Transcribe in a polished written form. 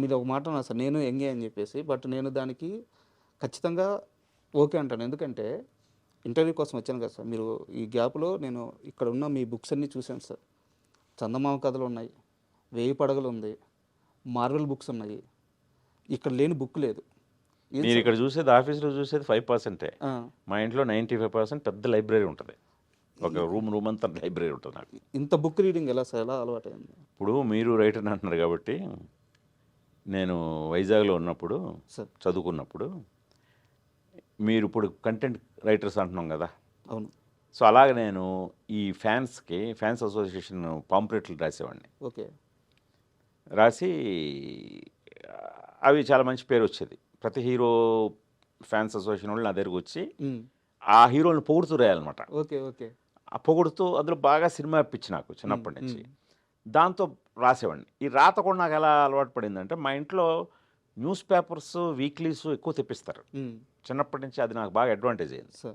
మీరు ఒక మాట అన్నారు సార్, నేను యంగే అని చెప్పేసి. బట్ నేను దానికి ఖచ్చితంగా ఓకే అంటాను. ఎందుకంటే ఇంటర్వ్యూ కోసం వచ్చాను కదా సార్. మీరు ఈ గ్యాప్‌లో నేను ఇక్కడ ఉన్న మీ బుక్స్ అన్నీ చూసాను సార్. చందమామ కథలున్నాయి, 1000 పడగలుంది, మార్వెల్ బుక్స్ ఉన్నాయి. ఇక్కడ లేని బుక్ లేదు. ఏం మీరు సార్? ఇక్కడ చూసేది ఆఫీస్లో చూసేది 5%. ఆ! మా ఇంట్లో 95% పెద్ద లైబ్రరీ ఉంటుంది. ఒక రూమ్ అంతా లైబ్రరీ ఉంటుంది నాకు. ఇంత బుక్ రీడింగ్ ఎలా సార్? ఎలా అలవాటయింది? ఇప్పుడు మీరు రైటర్ అంటున్నారు కాబట్టి, నేను వైజాగ్లో ఉన్నప్పుడు సార్. చదువుకున్నప్పుడు మీరు ఇప్పుడు కంటెంట్ రైటర్స్ అంటున్నాం కదా. అవును. సో అలాగే నేను ఈ ఫ్యాన్స్ అసోసియేషన్ పాంప్లెట్లు రాసేవాడిని. ఓకే. రాసి అవి చాలా మంచి పేరు వచ్చేది. ప్రతి హీరో ఫ్యాన్స్ అసోసియేషన్ వాళ్ళు నా దగ్గరకు వచ్చి హ్మ్. ఆ హీరోని పొగుడుతూ రాయాలన్నమాట. ఓకే. ఓకే. ఆ పొగుడుతూ అందులో బాగా సినిమా పిచ్చి నాకు చిన్నప్పటి నుంచి. హ్మ్. దాంతో రాసేవాడిని. ఈ రాత కూడా నాకు ఎలా అలవాటు పడిందంటే, మా ఇంట్లో న్యూస్ పేపర్స్, వీక్లీస్ ఎక్కువ తెప్పిస్తారు. హ్మ్. చిన్నప్పటి నుంచి అది నాకు బాగా అడ్వాంటేజ్ అయింది. సార్.